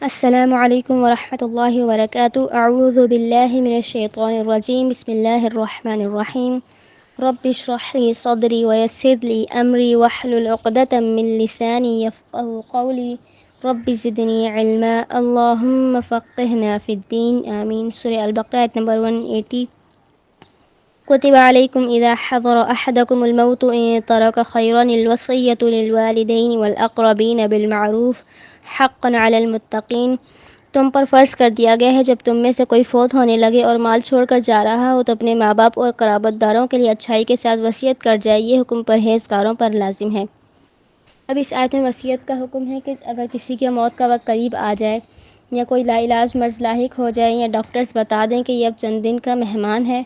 السلام علیکم ورحمۃ اللہ وبرکاتہ۔ اعوذ باللہ من الشیطان الرجیم، بسم اللہ الرحمن الرحیم۔ رب اشرح لی صدری ویسر لی امری واحلل عقدۃ من لسانی یفقهوا قولی رب زدنی علما اللہم فقہنا فی الدین آمین۔ سورہ البقرہ آیت نمبر 180۔ كتب عليكم إذا حضر أحدكم الموت إن ترك خيرا الوصية للوالدين والأقربين بالمعروف حقا على المتقين۔ تم پر فرض کر دیا گیا ہے جب تم میں سے کوئی فوت ہونے لگے اور مال چھوڑ کر جا رہا ہو تو اپنے ماں باپ اور قرابت داروں کے لیے اچھائی کے ساتھ وصیت کر جائے، یہ حکم پرہیزگاروں پر لازم ہے۔ اب اس آیت میں وصیت کا حکم ہے کہ اگر کسی کے موت کا وقت قریب آ جائے یا کوئی لا علاج مرض لاحق ہو جائے یا ڈاکٹرز بتا دیں کہ یہ اب چند دن کا مہمان ہے،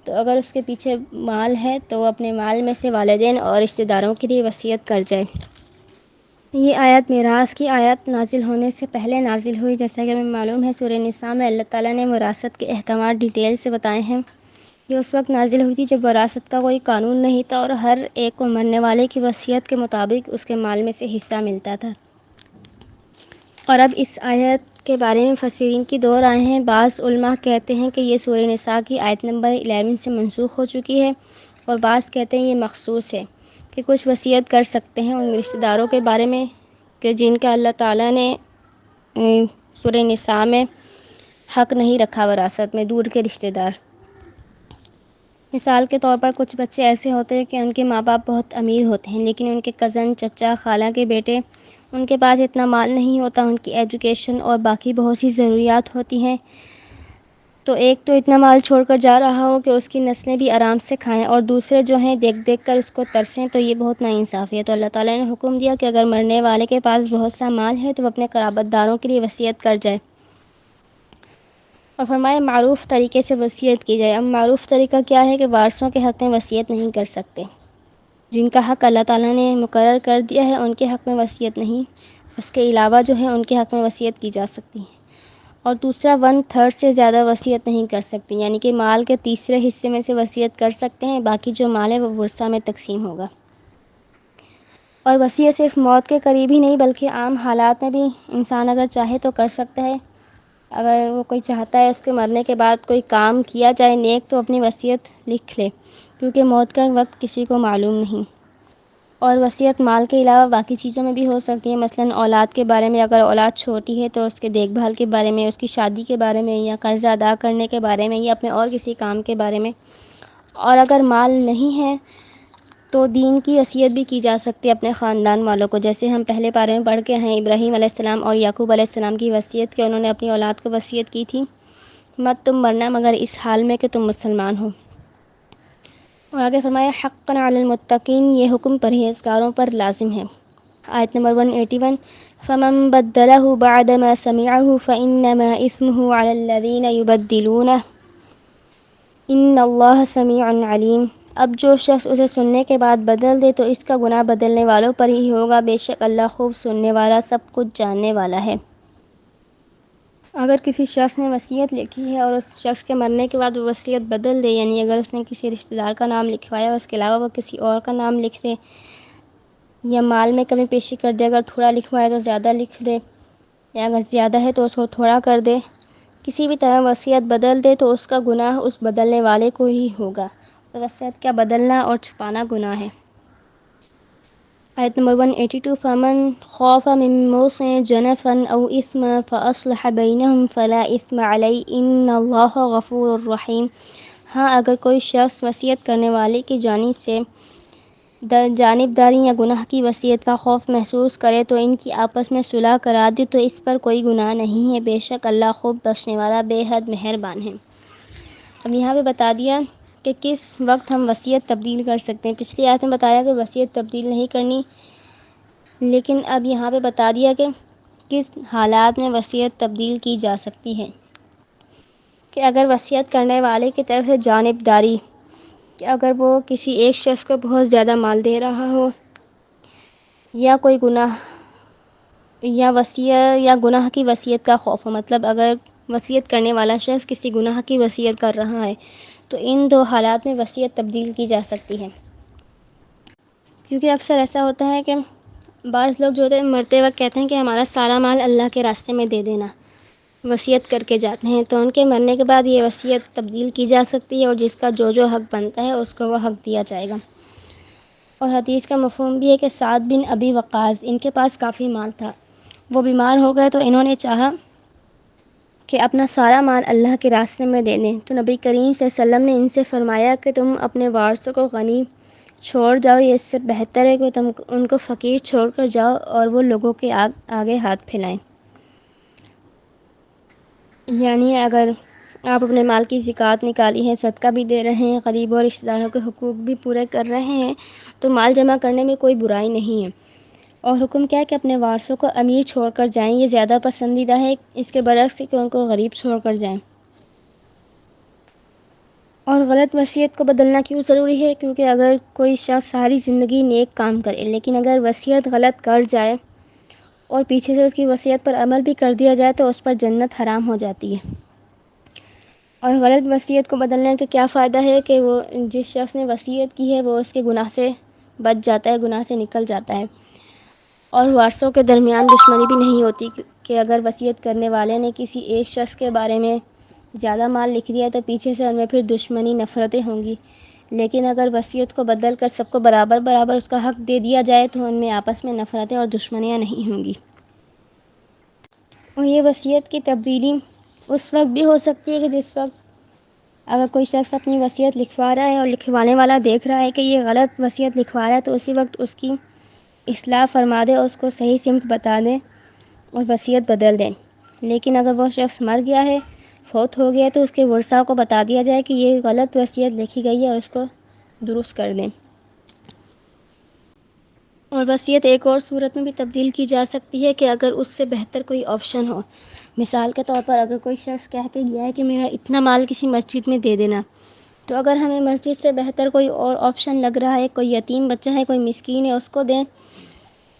تو اگر اس کے پیچھے مال ہے تو وہ اپنے مال میں سے والدین اور رشتہ داروں کے لیے وصیت کر جائے۔ یہ آیت میراث کی آیت نازل ہونے سے پہلے نازل ہوئی، جیسا کہ ہمیں معلوم ہے سورہ نساء میں اللہ تعالیٰ نے وراثت کے احکامات ڈیٹیل سے بتائے ہیں۔ یہ اس وقت نازل ہوئی تھی جب وراثت کا کوئی قانون نہیں تھا اور ہر ایک کو مرنے والے کی وصیت کے مطابق اس کے مال میں سے حصہ ملتا تھا۔ اور اب اس آیت کے بارے میں مفسرین کی دو رائے ہیں۔ بعض علماء کہتے ہیں کہ یہ سورہ نساء کی آیت نمبر 11 سے منسوخ ہو چکی ہے، اور بعض کہتے ہیں یہ مخصوص ہے کہ کچھ وصیت کر سکتے ہیں ان رشتہ داروں کے بارے میں کہ جن کا اللہ تعالیٰ نے سورہ نساء میں حق نہیں رکھا وراثت میں، دور کے رشتہ دار۔ مثال کے طور پر کچھ بچے ایسے ہوتے ہیں کہ ان کے ماں باپ بہت امیر ہوتے ہیں لیکن ان کے کزن، چچا، خالہ کے بیٹے، ان کے پاس اتنا مال نہیں ہوتا، ان کی ایجوکیشن اور باقی بہت سی ضروریات ہوتی ہیں، تو ایک تو اتنا مال چھوڑ کر جا رہا ہو کہ اس کی نسلیں بھی آرام سے کھائیں اور دوسرے جو ہیں دیکھ دیکھ کر اس کو ترسیں، تو یہ بہت ناانصافی ہے۔ تو اللہ تعالیٰ نے حکم دیا کہ اگر مرنے والے کے پاس بہت سا مال ہے تو وہ اپنے قرابت داروں کے لیے وصیت کر جائے، اور فرمایا معروف طریقے سے وصیت کی جائے۔ اب معروف طریقہ کیا ہے کہ وارثوں کے حق میں وصیت نہیں کر سکتے، جن کا حق اللہ تعالیٰ نے مقرر کر دیا ہے ان کے حق میں وصیت نہیں، اس کے علاوہ جو ہے ان کے حق میں وصیت کی جا سکتی ہے۔ اور دوسرا 1/3 سے زیادہ وصیت نہیں کر سکتی، یعنی کہ مال کے تیسرے حصے میں سے وصیت کر سکتے ہیں، باقی جو مال ہے وہ ورثہ میں تقسیم ہوگا۔ اور وصیت صرف موت کے قریب ہی نہیں بلکہ عام حالات میں بھی انسان اگر چاہے تو کر سکتا ہے۔ اگر وہ کوئی چاہتا ہے اس کے مرنے کے بعد کوئی کام کیا جائے نیک تو اپنی وصیت لکھ لے، کیونکہ موت کا وقت کسی کو معلوم نہیں۔ اور وصیت مال کے علاوہ باقی چیزوں میں بھی ہو سکتی ہے، مثلاً اولاد کے بارے میں، اگر اولاد چھوٹی ہے تو اس کے دیکھ بھال کے بارے میں، اس کی شادی کے بارے میں، یا قرض ادا کرنے کے بارے میں، یا اپنے اور کسی کام کے بارے میں۔ اور اگر مال نہیں ہے تو دین کی وصیت بھی کی جا سکتی ہے اپنے خاندان والوں کو، جیسے ہم پہلے پارے میں پڑھ کے ہیں ابراہیم علیہ السلام اور یعقوب علیہ السلام کی وصیت، کہ انہوں نے اپنی اولاد کو وصیت کی تھی مت تم مرنا مگر اس حال میں کہ تم مسلمان ہو۔ اور آگے فرمایا حقا علی المتقین، یہ حکم پرہیزگاروں پر لازم ہے۔ آیت نمبر 181، فمن بدلہ بعد ما سمعہ فانما اثمہ علی الذین یبدلونہ ان اللہ سمیع علیم۔ اب جو شخص اسے سننے کے بعد بدل دے تو اس کا گناہ بدلنے والوں پر ہی ہوگا، بے شک اللہ خوب سننے والا، سب کچھ جاننے والا ہے۔ اگر کسی شخص نے وصیت لکھی ہے اور اس شخص کے مرنے کے بعد وہ وصیت بدل دے، یعنی اگر اس نے کسی رشتہ دار کا نام لکھوایا اور اس کے علاوہ وہ کسی اور کا نام لکھ دے، یا مال میں کمی پیشی کر دے، اگر تھوڑا لکھوایا تو زیادہ لکھ دے، یا اگر زیادہ ہے تو اس کو تھوڑا کر دے، کسی بھی طرح وصیت بدل دے تو اس کا گناہ اس بدلنے والے کو ہی ہوگا، اور وصیت کا بدلنا اور چھپانا گناہ ہے۔ آیت نمبر 182، فمن خاف من موص جنفا او اثما فاصلح بینہم فلا اثم علیہ ان اللہ غفور رحیم۔ ہاں، اگر کوئی شخص وصیت کرنے والے کی جانب سے جانبداری یا گناہ کی وصیت کا خوف محسوس کرے تو ان کی آپس میں صلح کرا دی تو اس پر کوئی گناہ نہیں ہے، بے شک اللہ خوب بخشنے والا، بے حد مہربان ہے۔ اب یہاں پہ بتا دیا کہ کس وقت ہم وصیت تبدیل کر سکتے ہیں۔ پچھلی آیت میں بتایا کہ وصیت تبدیل نہیں کرنی، لیکن اب یہاں پہ بتا دیا کہ کس حالات میں وصیت تبدیل کی جا سکتی ہے، کہ اگر وصیت کرنے والے کی طرف سے جانبداری، کہ اگر وہ کسی ایک شخص کو بہت زیادہ مال دے رہا ہو، یا کوئی گناہ یا وصیت یا گناہ کی وصیت کا خوف ہو، مطلب اگر وصیت کرنے والا شخص کسی گناہ کی وصیت کر رہا ہے تو ان دو حالات میں وصیت تبدیل کی جا سکتی ہے۔ کیونکہ اکثر ایسا ہوتا ہے کہ بعض لوگ جو ہوتے ہیں مرتے وقت کہتے ہیں کہ ہمارا سارا مال اللہ کے راستے میں دے دینا، وصیت کر کے جاتے ہیں، تو ان کے مرنے کے بعد یہ وصیت تبدیل کی جا سکتی ہے اور جس کا جو حق بنتا ہے اس کو وہ حق دیا جائے گا۔ اور حدیث کا مفہوم بھی ہے کہ سعد بن ابی وقاص، ان کے پاس کافی مال تھا، وہ بیمار ہو گئے تو انہوں نے چاہا کہ اپنا سارا مال اللہ کے راستے میں دے دیں، تو نبی کریم صلی اللہ علیہ وسلم نے ان سے فرمایا کہ تم اپنے وارثوں کو غنی چھوڑ جاؤ، یہ اس سے بہتر ہے کہ تم ان کو فقیر چھوڑ کر جاؤ اور وہ لوگوں کے آگے ہاتھ پھیلائیں۔ یعنی اگر آپ اپنے مال کی زکوٰۃ نکالی ہے، صدقہ بھی دے رہے ہیں، غریبوں اور رشتہ داروں کے حقوق بھی پورے کر رہے ہیں، تو مال جمع کرنے میں کوئی برائی نہیں ہے۔ اور حکم کیا ہے کہ اپنے وارثوں کو امیر چھوڑ کر جائیں، یہ زیادہ پسندیدہ ہے اس کے برعکس کہ ان کو غریب چھوڑ کر جائیں۔ اور غلط وصیت کو بدلنا کیوں ضروری ہے؟ کیونکہ اگر کوئی شخص ساری زندگی نیک کام کرے لیکن اگر وصیت غلط کر جائے اور پیچھے سے اس کی وصیت پر عمل بھی کر دیا جائے تو اس پر جنت حرام ہو جاتی ہے۔ اور غلط وصیت کو بدلنے کا کیا فائدہ ہے کہ وہ جس شخص نے وصیت کی ہے وہ اس کے گناہ سے بچ جاتا ہے، گناہ سے نکل جاتا ہے، اور وارثوں کے درمیان دشمنی بھی نہیں ہوتی کہ اگر وصیت کرنے والے نے کسی ایک شخص کے بارے میں زیادہ مال لکھ دیا تو پیچھے سے ان میں پھر دشمنی، نفرتیں ہوں گی، لیکن اگر وصیت کو بدل کر سب کو برابر برابر اس کا حق دے دیا جائے تو ان میں آپس میں نفرتیں اور دشمنیاں نہیں ہوں گی۔ اور یہ وصیت کی تبدیلی اس وقت بھی ہو سکتی ہے کہ جس وقت اگر کوئی شخص اپنی وصیت لکھوا رہا ہے اور لکھوانے والا دیکھ رہا ہے کہ یہ غلط وصیت لکھوا رہا ہے تو اسی وقت اس کی اصلاح فرما دے اور اس کو صحیح سمت بتا دے اور وصیت بدل دیں۔ لیکن اگر وہ شخص مر گیا ہے، فوت ہو گیا، تو اس کے ورثاء کو بتا دیا جائے کہ یہ غلط وصیت لکھی گئی ہے اور اس کو درست کر دیں۔ اور وصیت ایک اور صورت میں بھی تبدیل کی جا سکتی ہے کہ اگر اس سے بہتر کوئی آپشن ہو۔ مثال کے طور پر اگر کوئی شخص کہہ کے گیا ہے کہ میرا اتنا مال کسی مسجد میں دے دینا، تو اگر ہمیں مسجد سے بہتر کوئی اور آپشن لگ رہا ہے، کوئی یتیم بچہ ہے، کوئی مسکین ہے، اس کو دیں،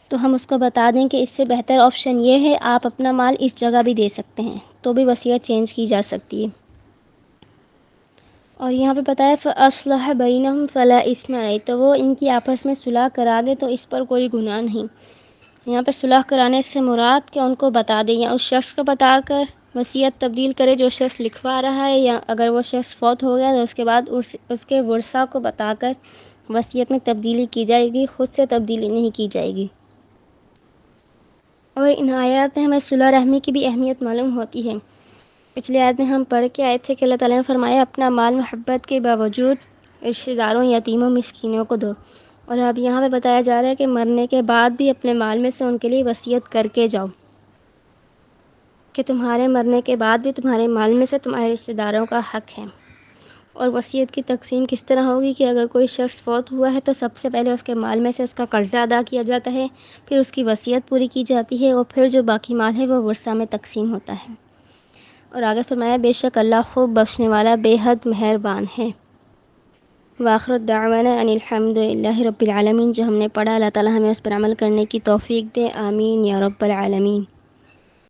تو ہم اس کو بتا دیں کہ اس سے بہتر آپشن یہ ہے، آپ اپنا مال اس جگہ بھی دے سکتے ہیں، تو بھی وصیت چینج کی جا سکتی ہے۔ اور یہاں پہ بتایا فَأَصْلَحَ بَيْنَهُمْ فَلَا إِثْمَ عَلَيْهِ، تو وہ ان کی آپس میں صلح کرا دے تو اس پر کوئی گناہ نہیں۔ یہاں پہ صلح کرانے سے مراد کہ ان کو بتا دیں یا اس شخص کو بتا کر وصیت تبدیل کرے جو شخص لکھوا رہا ہے، یا اگر وہ شخص فوت ہو گیا تو اس کے بعد اس کے ورثاء کو بتا کر وصیت میں تبدیلی کی جائے گی، خود سے تبدیلی نہیں کی جائے گی۔ اور ان آیات میں ہمیں صلح رحمی کی بھی اہمیت معلوم ہوتی ہے۔ پچھلے آیت میں ہم پڑھ کے آئے تھے کہ اللہ تعالیٰ نے فرمایا اپنا مال محبت کے باوجود رشتہ داروں، یتیموں، مسکینوں کو دو، اور اب یہاں پہ بتایا جا رہا ہے کہ مرنے کے بعد بھی اپنے مال میں سے ان کے لیے وصیت کر کے جاؤ، کہ تمہارے مرنے کے بعد بھی تمہارے مال میں سے تمہارے رشتہ داروں کا حق ہے۔ اور وصیت کی تقسیم کس طرح ہوگی کہ اگر کوئی شخص فوت ہوا ہے تو سب سے پہلے اس کے مال میں سے اس کا قرضہ ادا کیا جاتا ہے، پھر اس کی وصیت پوری کی جاتی ہے، اور پھر جو باقی مال ہے وہ ورثہ میں تقسیم ہوتا ہے۔ اور آگے فرمایا بے شک اللہ خوب بخشنے والا، بے حد مہربان ہے۔ وآخر دعوانا ان الحمد للہ رب العالمین، جو ہم نے پڑھا اللہ تعالیٰ ہمیں اس پر عمل کرنے کی توفیق دے، آمین یا رب العالمین۔